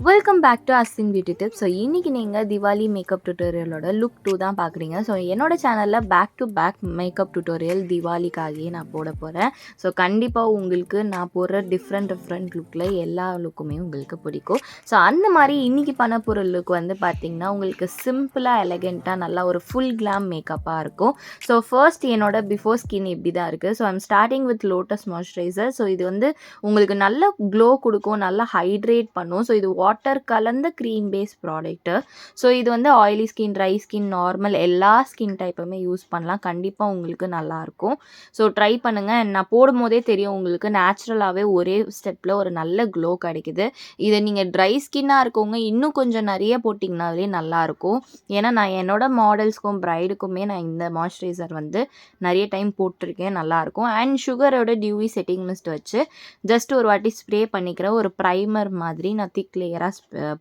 Welcome back to Ashwin beauty tips. So இன்றைக்கி நீங்கள் Diwali makeup டுட்டோரியலோட look 2 தான் பார்க்குறீங்க. ஸோ என்னோடய சேனலில் back to back makeup tutorial திவாலிக்காகவே நான் போட போகிறேன். ஸோ கண்டிப்பாக உங்களுக்கு நான் போடுற டிஃப்ரெண்ட் லுக்கில் எல்லா லுக்குமே உங்களுக்கு பிடிக்கும். ஸோ அந்த மாதிரி இன்றைக்கி பண்ண போகிற லுக் வந்து பார்த்திங்கன்னா உங்களுக்கு சிம்பிளாக எலகெண்ட்டாக நல்லா ஒரு ஃபுல் கிளாம் மேக்கப்பாக இருக்கும். ஸோ ஃபர்ஸ்ட் என்னோட பிஃபோர் ஸ்கின் இப்படி தான் இருக்குது. So I'm starting with lotus moisturiser. So இது வந்து உங்களுக்கு நல்ல க்ளோ கொடுக்கும், நல்லா ஹைட்ரேட் பண்ணும். ஸோ இது வாட்டர் கலந்த க்ரீம் பேஸ் ப்ராடக்ட்டு. ஸோ இது வந்து oily skin, dry skin, normal எல்லா ஸ்கின் டைப்புமே யூஸ் பண்ணலாம். கண்டிப்பாக உங்களுக்கு நல்லாயிருக்கும். ஸோ ட்ரை பண்ணுங்கள். நான் போடும் போதே தெரியும் உங்களுக்கு நேச்சுரலாகவே ஒரே ஸ்டெப்பில் ஒரு நல்ல க்ளோ கிடைக்குது. இதை நீங்கள் ட்ரை ஸ்கின்னாக இருக்கவங்க இன்னும் கொஞ்சம் நிறைய போட்டிங்கனாலே நல்லாயிருக்கும். ஏன்னா நான் என்னோடய மாடல்ஸ்க்கும் ப்ரைடுக்குமே நான் இந்த மாய்ஸ்சரைசர் வந்து நிறைய டைம் போட்டிருக்கேன், நல்லாயிருக்கும். அண்ட் சுகரோட டியூவி செட்டிங் மிஸ்ட் வச்சு ஜஸ்ட் ஒரு வாட்டி ஸ்ப்ரே பண்ணிக்கிறேன். ஒரு ப்ரைமர் மாதிரி நான் திக் லேயராக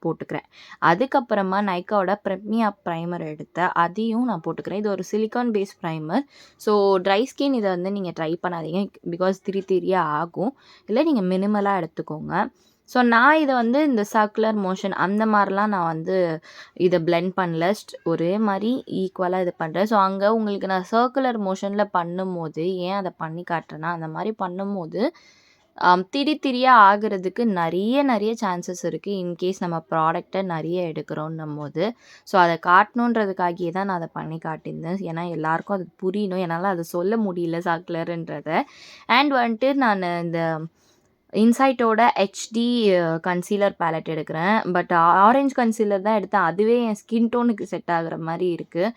போட்டுக்கிறேன். அதுக்கப்புறமா நைக்காவோட ப்ரெமியா ப்ரைமர் எடுத்து அதையும் நான் போட்டுக்கிறேன். இது ஒரு silicon base primer. So dry skin இதை வந்து நீங்கள் ட்ரை பண்ணாதீங்க, பிகாஸ் திரியாக ஆகும். இல்லை நீங்கள் மினிமலாக எடுத்துக்கோங்க. ஸோ நான் இதை வந்து இந்த சர்க்குலர் மோஷன் அந்த மாதிரிலாம் நான் வந்து இதை பிளெண்ட் பண்ணல, ஒரே மாதிரி ஈக்குவலாக இது பண்ணுறேன். ஸோ அங்கே உங்களுக்கு நான் சர்க்குலர் மோஷனில் பண்ணும்போது ஏன் அதை பண்ணி காட்டுறேன்னா, அந்த மாதிரி பண்ணும்போது திரியாக ஆகிறதுக்கு நிறைய சான்சஸ் இருக்குது, இன்கேஸ் நம்ம ப்ராடக்டை நிறைய எடுக்கிறோன்னும் போது. ஸோ அதை காட்டணுன்றதுக்காகவே தான் நான் அதை பண்ணி காட்டியிருந்தேன். ஏன்னா எல்லாேருக்கும் அது புரியணும், என்னால் அதை சொல்ல முடியல சர்க்குலருன்றதை. அண்ட் வந்துட்டு நான் இந்த இன்சைட்டோட ஹெச்டி கன்சீலர் பேலட் எடுக்கிறேன். பட் ஆரஞ்ச் கன்சீலர் தான் எடுத்தேன். அதுவே என் ஸ்கின் டோனுக்கு செட் ஆகிற மாதிரி இருக்குது.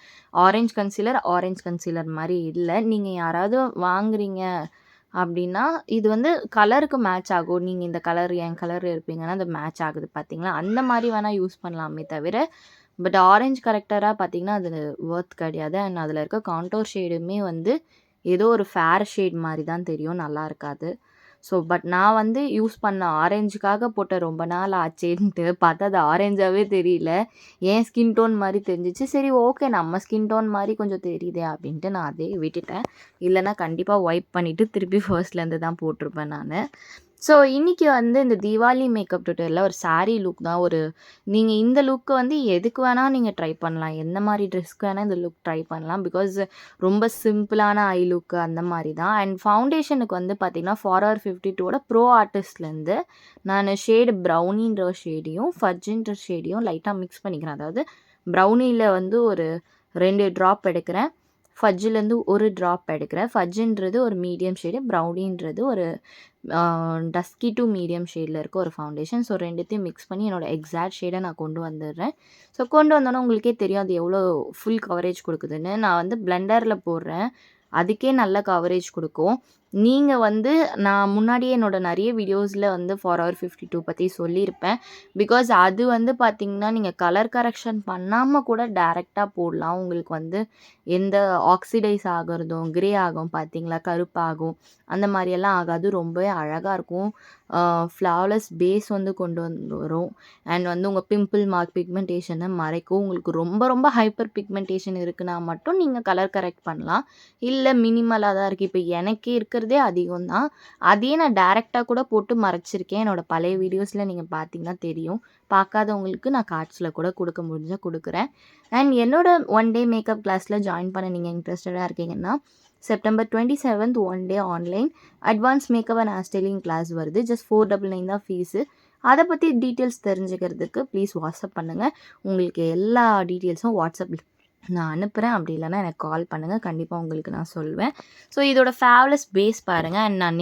ஆரஞ்ச் கன்சீலர் மாதிரி இல்லை. நீங்கள் யாராவது வாங்குறீங்க அப்படின்னா இது வந்து கலருக்கு மேட்ச் ஆகும். நீங்கள் இந்த கலர் என் கலர் இருப்பீங்கன்னா அது மேட்ச் ஆகுது பார்த்தீங்களா, அந்த மாதிரி வேணால் யூஸ் பண்ணலாமே தவிர, பட் ஆரஞ்ச் கரெக்டராக பார்த்தீங்கன்னா அது ஒர்த் கிடையாது. அண்ட் அதில் இருக்க கான்டோர் ஷேடுமே வந்து ஏதோ ஒரு ஃபேர் ஷேட் மாதிரி தான் தெரியும், நல்லா இருக்காது. ஸோ பட் நான் வந்து யூஸ் பண்ண ஆரஞ்சுக்காக போட்ட ரொம்ப நாள் ஆச்சேன்ட்டு பார்த்தா அது ஆரஞ்சாகவே தெரியல, ஏன் ஸ்கின் டோன் மாதிரி தெரிஞ்சிச்சு. சரி ஓகே, நம்ம ஸ்கின் டோன் மாதிரி கொஞ்சம் தெரியுதே அப்படின்ட்டு நான் அதே விட்டுட்டேன். இல்லைனா கண்டிப்பாக வைப் பண்ணிவிட்டு திருப்பி ஃபர்ஸ்ட்லேருந்து தான் போட்டிருப்பேன் நான். ஸோ இன்றைக்கி வந்து இந்த தீபாவளி மேக்கப் டுட்டோரியலில் ஒரு சாரீ லுக் தான். நீங்கள் இந்த லுக்கு வந்து எதுக்கு வேணால் நீங்கள் ட்ரை பண்ணலாம், எந்த மாதிரி ட்ரெஸ்க்கு வேணால் இந்த லுக் ட்ரை பண்ணலாம். பிகாஸ் ரொம்ப சிம்பிளான ஐ லுக்கு அந்த மாதிரி தான். அண்ட் ஃபவுண்டேஷனுக்கு வந்து பார்த்திங்கன்னா ஃபார்ஆர் 52ஓட ப்ரோ ஆர்டிஸ்ட்லேருந்து நான் ஷேடு ப்ரௌனின்ற ஷேடையும் ஃபட்ஜின்ற ஷேடையும் லைட்டாக மிக்ஸ் பண்ணிக்கிறேன். அதாவது ப்ரௌனியில் வந்து ஒரு 2 ட்ராப் எடுக்கிறேன், ஃபட்ஜிலேருந்து ஒரு ட்ராப் எடுக்கிறேன். ஃபட்ஜுன்றது ஒரு மீடியம் ஷேடு, ப்ரௌனின்றது ஒரு டஸ்கி டு மீடியம் ஷேடில் இருக்க ஒரு ஃபவுண்டேஷன். ஸோ ரெண்டுத்தையும் மிக்ஸ் பண்ணி என்னோடய எக்ஸாக்ட் ஷேடை நான் கொண்டு வந்துடுறேன். ஸோ கொண்டு வந்தோன்னே உங்களுக்கே தெரியும் அது எவ்வளோ ஃபுல் கவரேஜ் கொடுக்குதுன்னு. நான் வந்து பிளெண்டரில் போடுறேன், அதுக்கே நல்ல கவரேஜ் கொடுக்கும். நீங்கள் வந்து நான் முன்னாடியே என்னோடய நிறைய வீடியோஸில் வந்து ஃபார்ஆர் 52 பற்றி சொல்லியிருப்பேன். பிகாஸ் அது வந்து பார்த்திங்கன்னா நீங்கள் கலர் கரெக்ஷன் பண்ணாமல் கூட டேரெக்டாக போடலாம். உங்களுக்கு வந்து எந்த ஆக்சிடைஸ் ஆகிறதும் கிரே ஆகும் பார்த்தீங்களா, கருப்பாகும், அந்த மாதிரியெல்லாம் ஆகாது. ரொம்பவே அழகாக இருக்கும். ஃப்ளாலெஸ் பேஸ் வந்து கொண்டு வரும். அண்ட் வந்து உங்கள் பிம்பிள் மார்க் பிக்மெண்டேஷனை மறைக்கும். உங்களுக்கு ரொம்ப ஹைப்பர் பிக்மெண்டேஷன் இருக்குன்னா மட்டும் நீங்கள் கலர் கரெக்ட் பண்ணலாம். இல்லை மினிமலாக தான் இருக்குது. இப்போ எனக்கே இருக்கிறதே அதிகம் தான், அதையே நான் டேரெக்டாக கூட போட்டு மறைச்சிருக்கேன். என்னோடய பழைய வீடியோஸில் நீங்கள் பார்த்தீங்கன்னா தெரியும். பார்க்காதவங்களுக்கு நான் கார்ட்ஸில் கூட கொடுக்க முடிஞ்சால் கொடுக்குறேன். அண்ட் என்னோட 1 டே மேக்கப் கிளாஸில் ஜாயின் பண்ண நீங்கள் இன்ட்ரெஸ்டடாக இருக்கீங்கன்னா September 27th 1 day online advance makeup and hair styling class வருது. ஜஸ்ட் 499 தான் ஃபீஸு. அதை பற்றி டீட்டெயில்ஸ் தெரிஞ்சுக்கிறதுக்கு ப்ளீஸ் வாட்ஸ்அப் பண்ணுங்கள். உங்களுக்கு எல்லா டீட்டெயில்ஸும் வாட்ஸ்அப்பில் நான் அனுப்புகிறேன். அப்படி இல்லைனா எனக்கு கால் பண்ணுங்கள், கண்டிப்பாக உங்களுக்கு நான் சொல்வேன். ஸோ இதோட ஃபேவலஸ் பேஸ் பாருங்கள். அண்ட் நான்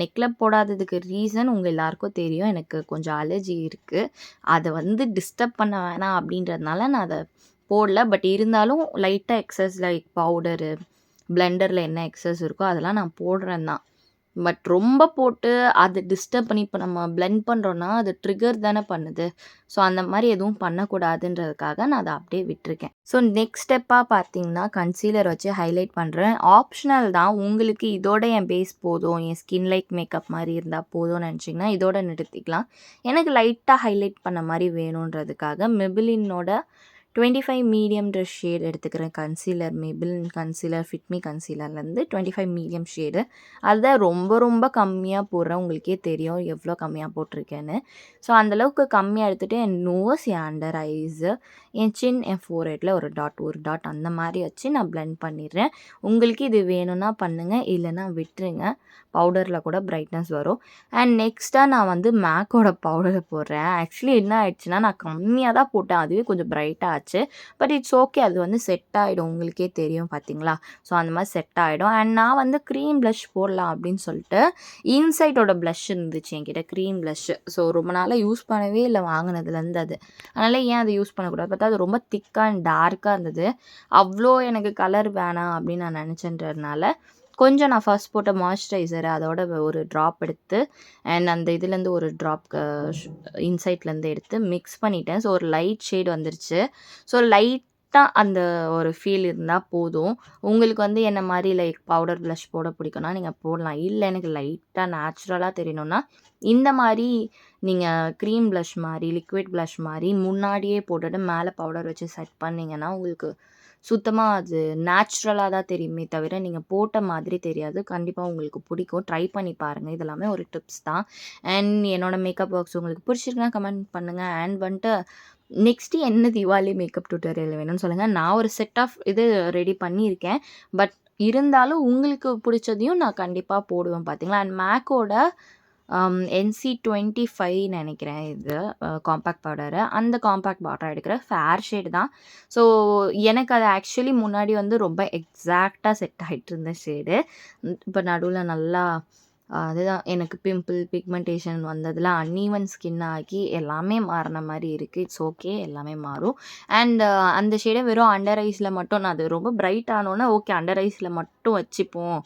நெக்கில் போடாததுக்கு ரீசன் உங்கள் எல்லாருக்கும் தெரியும், எனக்கு கொஞ்சம் அலர்ஜி இருக்குது. அதை வந்து டிஸ்டர்ப் பண்ண வேணாம் அப்படின்றதுனால நான் அதை போடல. பட் இருந்தாலும் லைட்டாக எக்ஸஸ் லைக் பவுடரு, பிளெண்டரில் என்ன எக்ஸஸ் இருக்கோ அதெல்லாம் நான் போடுறேன் தான். பட் ரொம்ப போட்டு அதை டிஸ்டர்ப் பண்ணி இப்போ நம்ம பிளெண்ட் பண்ணுறோன்னா அது ட்ரிகர் தானே பண்ணுது. ஸோ அந்த மாதிரி எதுவும் பண்ணக்கூடாதுன்றதுக்காக நான் அதை அப்படியே விட்டுருக்கேன். ஸோ நெக்ஸ்ட் ஸ்டெப்பாக பார்த்தீங்கன்னா கன்சீலர் வச்சு ஹைலைட் பண்ணுறேன். ஆப்ஷனல் தான், உங்களுக்கு இதோட என் பேஸ் போதும், என் ஸ்கின் லைக் மேக்கப் மாதிரி இருந்தால் போதும்னு நினச்சிங்கன்னா இதோட நிறுத்திக்கலாம். எனக்கு லைட்டாக ஹைலைட் பண்ண மாதிரி வேணுன்றதுக்காக மெபிலினோட 25 மீடியம்ன்ற ஷேட் எடுத்துக்கிறேன். Concealer Maybelline concealer fit me கன்சீலர்லேருந்து 25 மீடியம் ஷேடு. அதுதான் ரொம்ப ரொம்ப கம்மியாக போடுறேன். உங்களுக்கே தெரியும் எவ்வளோ கம்மியாக போட்டிருக்கேன்னு. ஸோ அந்தளவுக்கு கம்மியாக எடுத்துகிட்டு என் நோஸ், என் அண்டர் ஐஸு, என் சின், என் ஃபோர்ஹெட்டில் ஒரு டாட் அந்த மாதிரி வச்சு நான் பிளெண்ட் பண்ணிடுறேன். உங்களுக்கு இது வேணும்னா பண்ணுங்கள், இல்லைன்னா விட்டுருங்க. பவுடரில் கூட பிரைட்னஸ் வரும். அண்ட் நெக்ஸ்ட்டாக நான் வந்து மேக்கோட பவுடரை போடுறேன். ஆக்சுவலி என்ன ஆயிடுச்சுன்னா, நான் கம்மியாக தான் போட்டேன். அதுவே கொஞ்சம் பிரைட்டாக ஆச்சு. பட் இட்ஸ் ஓகே, அது வந்து செட் ஆகிடும். உங்களுக்கே தெரியும் பார்த்தீங்களா? ஸோ அந்த மாதிரி செட் ஆகிடும். அண்ட் நான் வந்து க்ரீம் ப்ளஷ் போடலாம் அப்படின்னு சொல்லிட்டு இன்சைட்டோட ப்ளஷ் இருந்துச்சு என்கிட்ட, க்ரீம் ப்ளஷ்ஷு. ஸோ ரொம்ப நாளாக யூஸ் பண்ணவே இல்லை வாங்கினதுலேருந்து அது. அதனால் ஏன் அதை யூஸ் பண்ணக்கூடாது பார்த்தா அது ரொம்ப திக்காக அண்ட் டார்க்காக இருந்தது. அவ்வளோ எனக்கு கலர் வேணாம் அப்படின்னு நான் நினச்சேன்றதுனால கொஞ்சம் நான் ஃபர்ஸ்ட் போட்ட மாய்ஸ்சரைசர் அதோட ஒரு ட்ராப் எடுத்து அண்ட் அந்த இதுலேருந்து ஒரு ட்ராப் இன்சைட்லேருந்து எடுத்து மிக்ஸ் பண்ணிட்டேன். ஸோ ஒரு லைட் ஷேட் வந்துருச்சு. ஸோ லைட்டாக அந்த ஒரு ஃபீல் இருந்தால் போதும். உங்களுக்கு வந்து என்ன மாதிரி லைக் பவுடர் ப்ளஷ் போட பிடிக்கும்னா நீங்கள் போடலாம். இல்லை எனக்கு லைட்டாக நேச்சுரலாக தெரியணும்னா இந்த மாதிரி நீங்கள் க்ரீம் ப்ளஷ் மாதிரி லிக்விட் ப்ளஷ் மாதிரி முன்னாடியே போட்டுட்டு மேலே பவுடர் வச்சு செட் பண்ணிங்கன்னா உங்களுக்கு சுத்தமாக அது நேச்சுரலாக தான் தெரியுமே தவிர நீங்கள் போட்ட மாதிரி தெரியாது. கண்டிப்பாக உங்களுக்கு பிடிக்கும். ட்ரை பண்ணி பாருங்கள். இதெல்லாமே ஒரு டிப்ஸ் தான். அண்ட் என்னோட மேக்கப் ஒர்க்ஸ் உங்களுக்கு பிடிச்சிருக்குன்னா கமெண்ட் பண்ணுங்கள். அண்ட் வந்துட்டு நெக்ஸ்ட்டு என்ன தீபாவளி மேக்கப் டியூட்டோரியல் வேணும்னு சொல்லுங்கள். நான் ஒரு செட் ஆஃப் இது ரெடி பண்ணியிருக்கேன். பட் இருந்தாலும் உங்களுக்கு பிடிச்சதையும் நான் கண்டிப்பாக போடுவேன் பார்த்தீங்களா. அண்ட் மேக்கோட NC25 நினைக்கிறேன் இது காம்பேக்ட் பவுடரு. அந்த காம்பேக்ட் பவுடர் எடுக்கிறேன். ஃபேர் ஷேடு தான். ஸோ எனக்கு அது ஆக்சுவலி முன்னாடி வந்து ரொம்ப எக்ஸாக்டாக செட் ஆகிட்டு இருந்த ஷேடு. இப்போ நடுவில் நல்லா அதுதான் எனக்கு பிம்பிள், பிக்மெண்டேஷன் வந்ததில் அன்ஈவன் ஸ்கின் ஆகி எல்லாமே மாறின மாதிரி இருக்குது. இட்ஸ் ஓகே, எல்லாமே மாறும். அண்ட் அந்த ஷேடை வெறும் அண்டர் ஐஸில் மட்டும் நான் அது ரொம்ப பிரைட் ஆனோன்னே ஓகே அண்டர் ஐஸில் மட்டும் வச்சுப்போம்,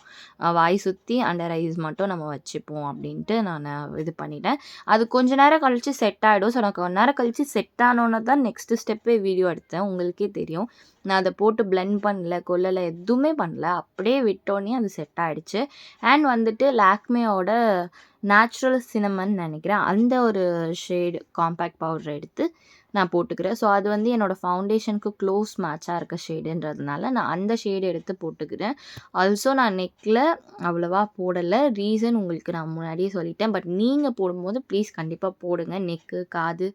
வாய் சுற்றி அண்டர் ஐஸ் மட்டும் நம்ம வச்சுப்போம் அப்படின்ட்டு நான் இது பண்ணிட்டேன். அது கொஞ்ச நேரம் கழித்து செட் ஆகிடும். ஸோ நான் கொஞ்ச நேரம் கழித்து செட் ஆனோன்னு தான் நெக்ஸ்ட்டு ஸ்டெப்பே வீடியோ எடுத்தேன். உங்களுக்கே தெரியும் நான் அதை போட்டு பிளெண்ட் பண்ணல, கொல்லலை, எதுவுமே பண்ணல. அப்படியே விட்டோன்னே அது செட் ஆகிடுச்சு. அண்ட் வந்துட்டு லாக்மேயோட நேச்சுரல் சினமன் நினைக்கிறேன் அந்த ஒரு ஷேடு காம்பேக்ட் பவுடர் எடுத்து நான் போட்டுக்கிறேன். ஸோ அது வந்து என்னோடய ஃபவுண்டேஷனுக்கு க்ளோஸ் மேட்சாக இருக்க ஷேடுன்றதுனால நான் அந்த ஷேடு எடுத்து போட்டுக்கிறேன். ஆல்சோ நான் நெக்கில் அவ்வளோவா போடலை. ரீசன் உங்களுக்கு நான் முன்னாடியே சொல்லிட்டேன். பட் நீங்கள் போடும்போது ப்ளீஸ் கண்டிப்பாக போடுங்க. நெக்கு, காது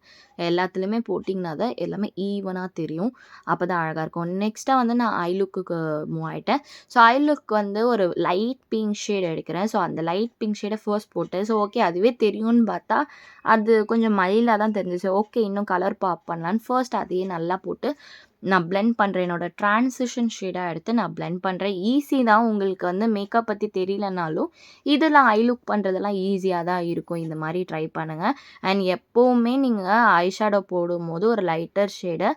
எல்லாத்துலேயுமே போட்டிங்கன்னா தான் எல்லாமே ஈவனாக தெரியும். அப்போ தான் அழகாக இருக்கும். நெக்ஸ்ட்டாக வந்து நான் ஐ லுக்குக்கு மூவ் ஆகிட்டேன். ஸோ ஐ லுக் வந்து ஒரு லைட் பிங்க் ஷேட் எடுக்கிறேன். ஸோ அந்த லைட் பிங்க் ஷேடை ஃபர்ஸ்ட் போட்டேன். ஸோ ஓகே அதுவே தெரியும்னு பார்த்தா அது கொஞ்சம் மைல்டாக தான் தெரிஞ்சிச்சு. ஓகே இன்னும் கலர் பாப் பண்ணலான்னு ஃபர்ஸ்ட் அதையே நல்லா போட்டு நான் பிளெண்ட் பண்ணுறேன். என்னோட ட்ரான்சிஷன் ஷேடாக எடுத்து நான் பிளெண்ட் பண்ணுறேன். ஈஸி தான். உங்களுக்கு வந்து மேக்கப் பற்றி தெரியலனாலும் இதெல்லாம் ஐ லுக் பண்ணுறதெல்லாம் ஈஸியாக தான் இருக்கும். இந்த மாதிரி ட்ரை பண்ணுங்கள். அண்ட் எப்போவுமே நீங்கள் ஐ ஷேடோ போடும்போது ஒரு லைட்டர் ஷேடை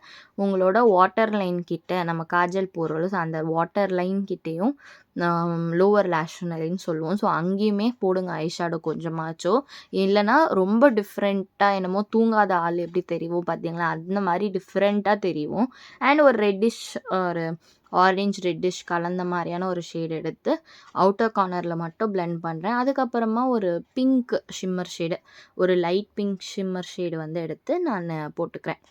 உங்களோட வாட்டர் லைன் கிட்ட நம்ம காஜல் போடுறோம். ஸோ அந்த வாட்டர் லைன் கிட்டேயும் லோவர் லேஷ் லைன்னு சொல்லுவோம். ஸோ அங்கேயுமே போடுங்க ஐ ஷேடோ கொஞ்சமாச்சும். இல்லைனா ரொம்ப டிஃப்ரெண்ட்டாக என்னமோ தூங்காத ஆள் எப்படி தெரியும் பார்த்தீங்களா, அந்த மாதிரி டிஃப்ரெண்ட்டாக தெரியும். அண்ட் ஒரு ரெட்டிஷ் ஒரு ஆரஞ்ச் ரெட்டிஷ் கலந்த மாதிரியான ஒரு ஷேடு எடுத்து அவுட்டர் கார்னரில் மட்டும் பிளெண்ட் பண்ணுறேன். அதுக்கப்புறமா ஒரு பிங்க் ஷிம்மர் ஷேடு, ஒரு லைட் பிங்க் ஷிம்மர் ஷேடு வந்து எடுத்து நான் போட்டுக்கிறேன்.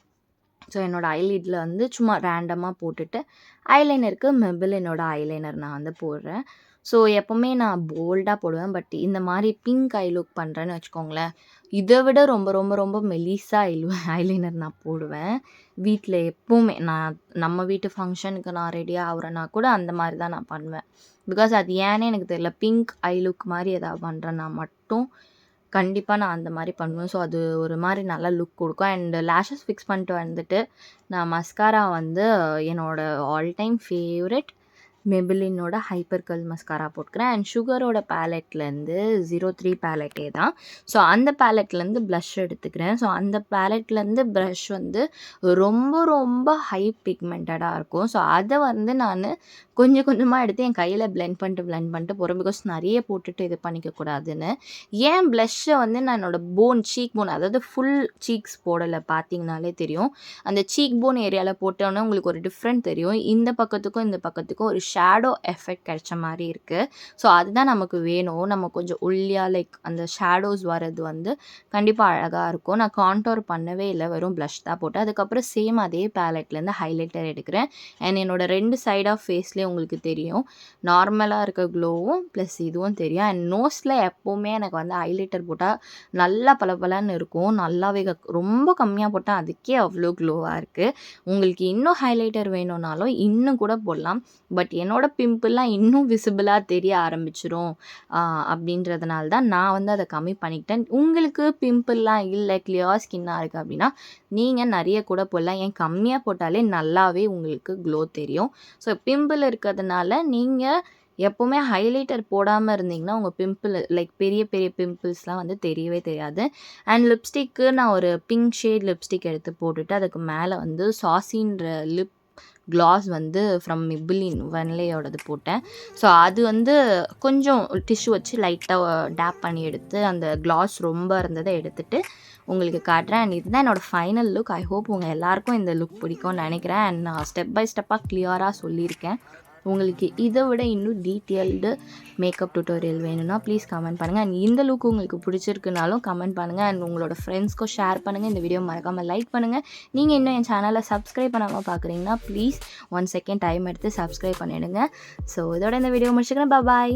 ஸோ என்னோடய ஐலிட்டில் வந்து சும்மா ரேண்டமாக போட்டுட்டு ஐலைனருக்கு Maybellineோட ஐலைனர் நான் வந்து போடுறேன். ஸோ எப்போவுமே நான் போல்டாக போடுவேன். பட் இந்த மாதிரி பிங்க் ஐ லுக் பண்ணுறேன்னு வச்சுக்கோங்களேன், இதை விட ரொம்ப ரொம்ப ரொம்ப மெலிசா ஐலைனர் நான் போடுவேன். வீட்டில் எப்போவுமே நான் நம்ம வீட்டு ஃபங்க்ஷனுக்கு நான் ரெடியாக ஆகுறேன்னா கூட அந்த மாதிரி தான் நான் பண்ணுவேன். பிகாஸ் அது ஏன்னே எனக்கு தெரியல. பிங்க் ஐ லுக் மாதிரி எதாவது பண்ணுறேன்னா மட்டும் கண்டிப்பாக நான் அந்த மாதிரி பண்ணுவேன். ஸோ அது ஒரு மாதிரி நல்லா லுக் கொடுக்கும். அண்ட் லேஷஸ் ஃபிக்ஸ் பண்ணிட்டு வந்துட்டு நான் மஸ்காரா வந்து என்னோடய ஆல் டைம் ஃபேவரெட் Maybellineோட ஹைப்பர் கர்ல் மஸ்காரா போட்டுக்கிறேன். அண்ட் சுகரோட பேலட்லேருந்து 03 பேலட்டே தான். ஸோ அந்த பேலட்லேருந்து ப்ளஷ் எடுத்துக்கிறேன். ஸோ அந்த பேலட்லேருந்து ப்ரஷ் வந்து ரொம்ப ரொம்ப ஹை பிக்மெண்டடாக இருக்கும். ஸோ அதை வந்து நான் கொஞ்சம் கொஞ்சமாக எடுத்து என் கையில் பிளெண்ட் பண்ணிட்டு போகிறேன். பிகாஸ் நிறைய போட்டுட்டு இது பண்ணிக்கக்கூடாதுன்னு. ஏன் ப்ளஷ்ஷை வந்து நான் என்னோடய சீக் போன் அதாவது ஃபுல் சீக்ஸ் போடலை, பார்த்தீங்கனாலே தெரியும். அந்த சீக் போன் ஏரியாவில் போட்டோன்னே உங்களுக்கு ஒரு டிஃப்ரெண்ட் தெரியும். இந்த பக்கத்துக்கும் ஒரு ஷேடோ எஃபெக்ட் கிடைச்ச மாதிரி இருக்குது. ஸோ அதுதான் நமக்கு வேணும். நம்ம கொஞ்சம் ஒல்லியாக லைக் அந்த ஷேடோஸ் வர்றது வந்து கண்டிப்பாக அழகாக இருக்கும். நான் கான்டோர் பண்ணவே இல்லை, வெறும் ப்ளஷ் தான் போட்டேன். அதுக்கப்புறம் சேம் அதே பேலட்லேருந்து ஹைலைட்டர் எடுக்கிறேன். அண்ட் என்னோடய 2 சைட் ஆஃப் ஃபேஸ்லேயே உங்களுக்கு தெரியும், நார்மலாக இருக்க க்ளோவும் ப்ளஸ் இதுவும் தெரியும். அண்ட் நோஸில் எப்போவுமே எனக்கு வந்து ஹைலைட்டர் போட்டால் நல்லா பளபளன்னு இருக்கும். நல்லாவே ரொம்ப கம்மியாக போட்டால் அதுக்கே அவ்வளோ க்ளோவாக இருக்குது. உங்களுக்கு இன்னும் ஹைலைட்டர் வேணும்னாலும் இன்னும் கூட போடலாம். பட் என்னோட பிம்பிள்லாம் இன்னும் விசிபிளாக தெரிய ஆரம்பிச்சிரும் அப்படின்றதுனால தான் நான் வந்து அதை கம்மி பண்ணிக்கிட்டேன். உங்களுக்கு பிம்பிள்லாம் இல்லை, கிளியர் ஸ்கின்னாக இருக்குது அப்படின்னா நீங்கள் நிறைய கூட போடலாம். ஏன் கம்மியாக போட்டாலே நல்லாவே உங்களுக்கு க்ளோ தெரியும். ஸோ பிம்பிள் இருக்கிறதுனால நீங்கள் எப்போவுமே ஹைலைட்டர் போடாமல் இருந்தீங்கன்னா உங்கள் பிம்பிள் லைக் பெரிய பெரிய பிம்பிள்ஸ்லாம் வந்து தெரியவே தெரியாது. அண்ட் லிப்ஸ்டிக்கு நான் ஒரு பிங்க் ஷேட் லிப்ஸ்டிக் எடுத்து போட்டுட்டு அதுக்கு மேலே வந்து சாசின்ற லிப் க்ளாஸ் வந்து ஃப்ரம் மிபிலின் வென்லேயோடது போட்டேன். ஸோ அது வந்து கொஞ்சம் டிஷ்யூ வச்சு லைட்டாக டேப் பண்ணி எடுத்து அந்த க்ளாஸ் ரொம்ப இருந்ததை எடுத்துகிட்டு உங்களுக்கு காட்டுறேன். அண்ட் இதுதான் என்னோடய ஃபைனல் லுக். ஐ ஹோப் உங்கள் எல்லாருக்கும் இந்த லுக் பிடிக்கும்னு நினைக்கிறேன். அண்ட் நான் ஸ்டெப் பை ஸ்டெப்பாக கிளியராக சொல்லியிருக்கேன். உங்களுக்கு இதை விட இன்னும் டீட்டெயில்டு மேக்கப் டியூட்டோரியல் வேணும்னா ப்ளீஸ் கமெண்ட் பண்ணுங்கள். அண்ட் இந்த லுக் உங்களுக்கு பிடிச்சிருக்குனாலும் கமெண்ட் பண்ணுங்கள். அண்ட் உங்களோட ஃப்ரெண்ட்ஸ்க்கும் ஷேர் பண்ணுங்கள். இந்த வீடியோ மறக்காமல் லைக் பண்ணுங்கள். நீங்கள் இன்னும் என் சேனலை சப்ஸ்கிரைப் பண்ணாமல் பார்க்குறீங்கன்னா ப்ளீஸ் 1 செகண்ட் டைம் எடுத்து சப்ஸ்கிரைப் பண்ணிவிடுங்க. ஸோ இதோட இந்த வீடியோ முடிச்சுக்கிறேன். பாய்.